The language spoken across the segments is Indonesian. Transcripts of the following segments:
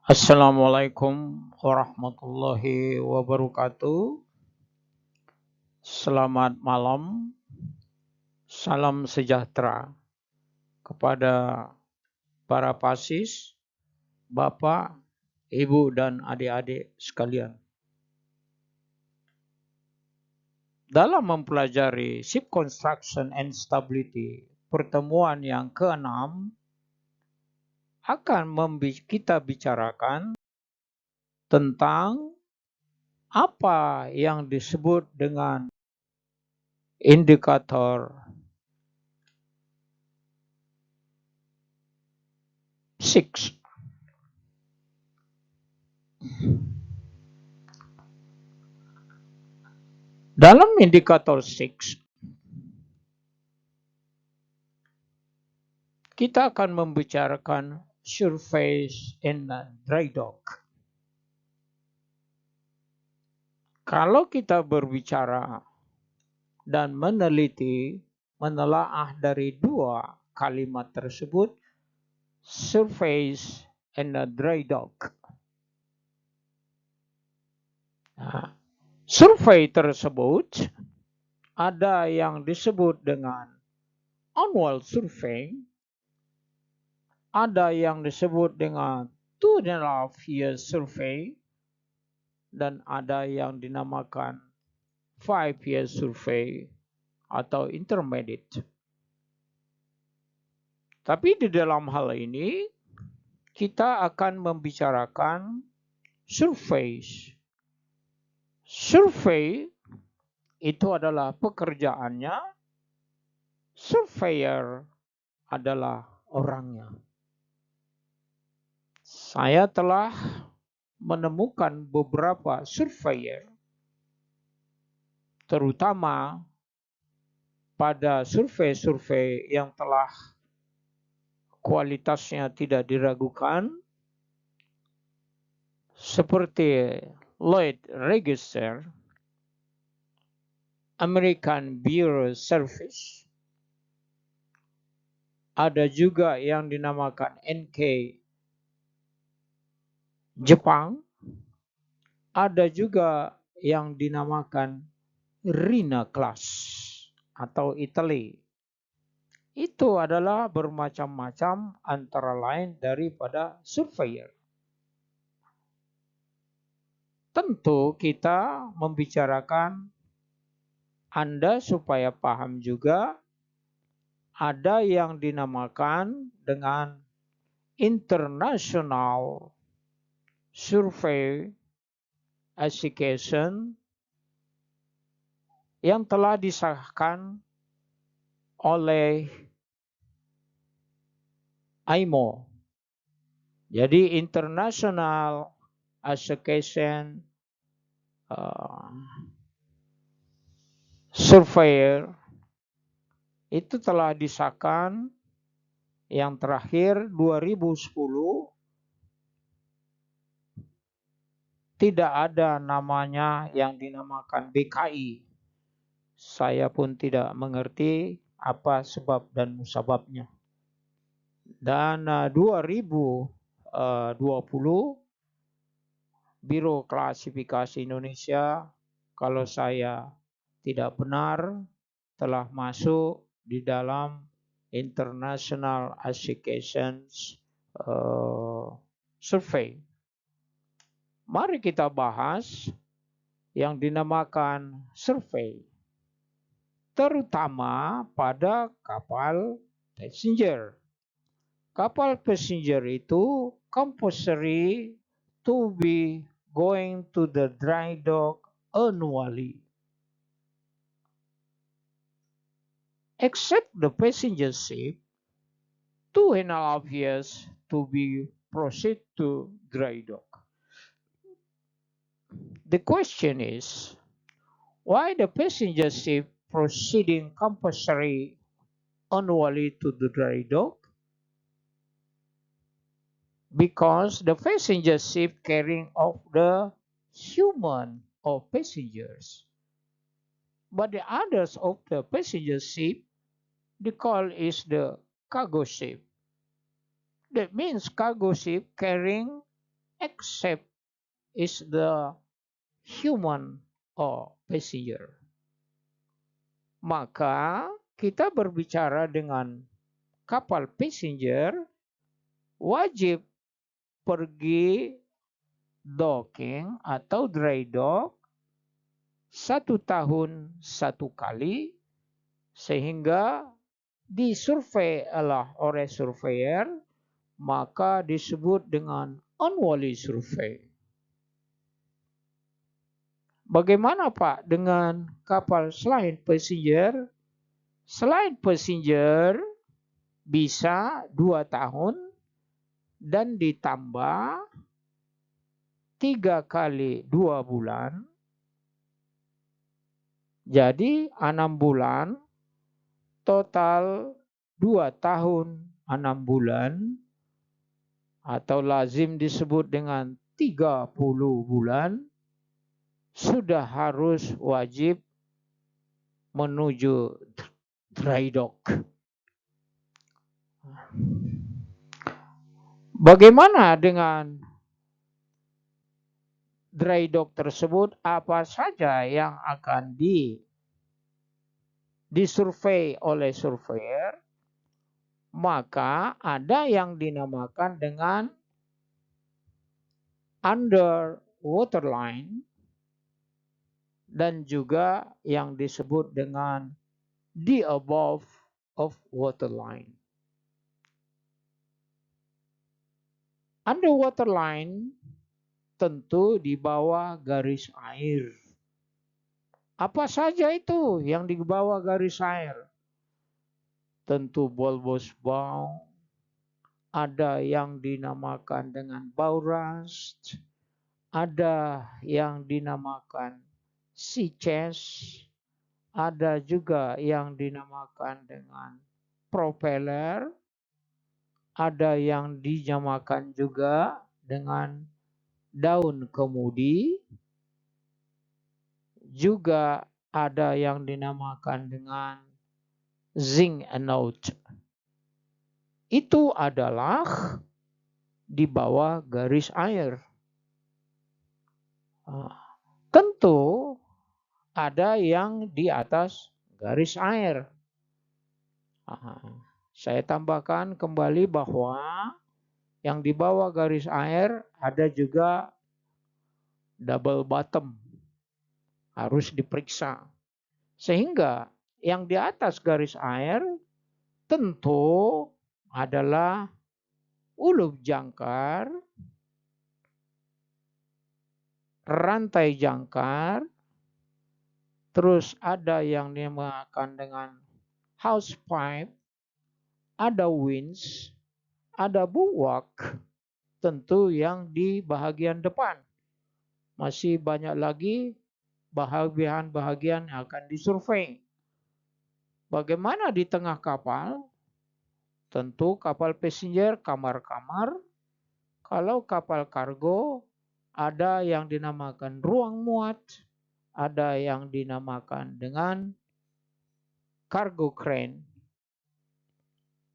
Assalamualaikum warahmatullahi wabarakatuh. Selamat malam, salam sejahtera kepada para pasis, Bapak, Ibu, dan adik-adik sekalian. Dalam mempelajari Ship Construction and Stability, pertemuan yang ke-6 akan kita bicarakan tentang apa yang disebut dengan indikator 6. Dalam indikator 6, kita akan membicarakan surface in dry dock. Kalau kita berbicara dan menelaah dari dua kalimat tersebut, surface and dry dock. Nah, survei tersebut ada yang disebut dengan annual survey, ada yang disebut dengan 2.5 year survey, dan ada yang dinamakan 5 year survey atau intermediate. Tapi di dalam hal ini kita akan membicarakan survei. Survei itu adalah pekerjaannya, surveyor adalah orangnya. Saya telah menemukan beberapa surveyor, terutama pada survei-survei yang telah kualitasnya tidak diragukan, seperti Lloyd Register, American Bureau Service, ada juga yang dinamakan NK Jepang, ada juga yang dinamakan Rina Class atau Italy. Itu adalah bermacam-macam antara lain daripada surveyor. Tentu kita membicarakan Anda supaya paham juga, ada yang dinamakan dengan International Survey Association yang telah disahkan oleh IMO. Jadi International Association Surveyor itu telah disahkan yang terakhir 2010. Tidak ada namanya yang dinamakan BKI. Saya pun tidak mengerti apa sebab dan musababnya. Dan 2020 Biro Klasifikasi Indonesia, kalau saya tidak benar, telah masuk di dalam International Association Survey. Mari kita bahas yang dinamakan survei, terutama pada kapal passenger. Kapal passenger itu compulsory to be going to the dry dock annually. Except the passenger ship, 2.5 years to be proceed to dry dock. The question is, why the passenger ship proceeding compulsory annually to the dry dock? Because the passenger ship carrying off the human or passengers. But the others of the passenger ship, the call is the cargo ship. That means cargo ship carrying except is the human or passenger. Maka kita berbicara dengan kapal passenger wajib pergi docking atau dry dock 1 tahun 1 kali, sehingga disurvei oleh surveyor, maka disebut dengan annually survey. Bagaimana Pak dengan kapal selain passenger? Selain passenger bisa 2 tahun dan ditambah 3 kali 2 bulan. Jadi 6 bulan, total 2 tahun 6 bulan, atau lazim disebut dengan 30 bulan, sudah harus wajib menuju dry dock. Bagaimana dengan dry dock tersebut? Apa saja yang akan disurvei oleh surveyor? Maka ada yang dinamakan dengan under waterline dan juga yang disebut dengan the above of waterline. Under waterline tentu di bawah garis air. Apa saja itu yang di bawah garis air? Tentu bulbous bow, ada yang dinamakan dengan bow rust, ada yang dinamakan sea chest, ada juga yang dinamakan dengan propeller, ada yang dinamakan juga dengan daun kemudi, juga ada yang dinamakan dengan zinc note. Itu adalah di bawah garis air. Tentu ada yang di atas garis air. Saya tambahkan kembali bahwa yang di bawah garis air ada juga double bottom. Harus diperiksa. Sehingga yang di atas garis air tentu adalah ulup jangkar, rantai jangkar, terus ada yang dinamakan dengan hose pipe, ada winch, ada bulwark, tentu yang di bahagian depan. Masih banyak lagi bahagian-bahagian yang akan disurvei. Bagaimana di tengah kapal? Tentu kapal passenger kamar-kamar. Kalau kapal kargo ada yang dinamakan ruang muat, ada yang dinamakan dengan cargo crane.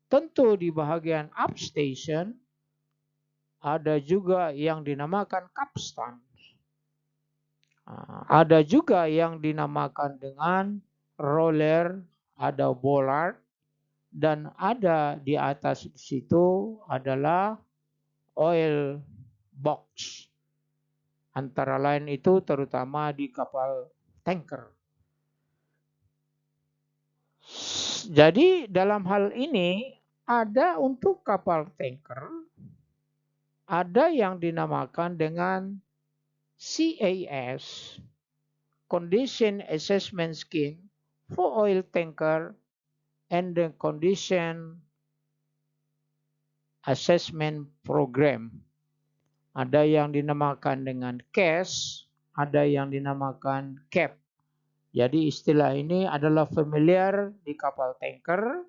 Tentu di bahagian upstation ada juga yang dinamakan capstan. Ada juga yang dinamakan dengan roller, ada bollard, dan ada di atas situ adalah oil box. Antara lain itu terutama di kapal tanker. Jadi dalam hal ini ada untuk kapal tanker, ada yang dinamakan dengan CAS, Condition Assessment Scheme for Oil Tanker, and the Condition Assessment Program. Ada yang dinamakan dengan CAS, ada yang dinamakan CAP. Jadi istilah ini adalah familiar di kapal tanker,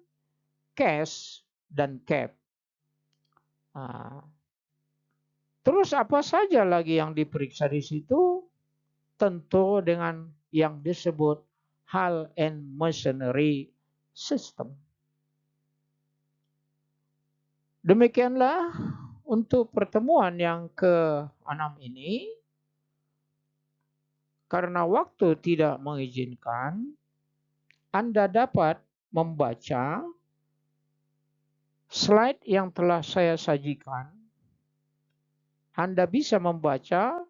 CAS dan CAP. Terus apa saja lagi yang diperiksa di situ? Tentu dengan yang disebut hull and masonry system. Demikianlah Untuk pertemuan yang ke-6 ini, karena waktu tidak mengizinkan, Anda dapat membaca slide yang telah saya sajikan. Anda bisa membaca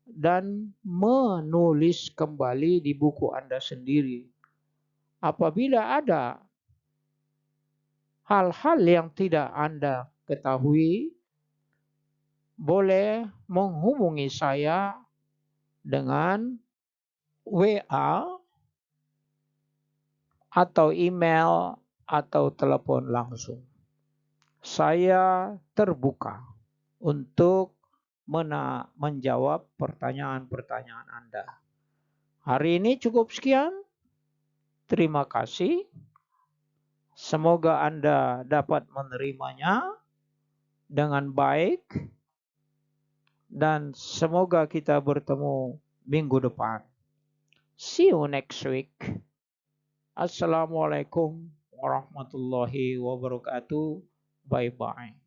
dan menulis kembali di buku Anda sendiri. Apabila ada hal-hal yang tidak Anda ketahui, boleh menghubungi saya dengan WA atau email atau telepon langsung. Saya terbuka untuk menjawab pertanyaan-pertanyaan Anda. Hari ini cukup sekian. Terima kasih. Semoga Anda dapat menerimanya dengan baik dan semoga kita bertemu minggu depan. See you next week. Assalamualaikum warahmatullahi wabarakatuh. Bye-bye.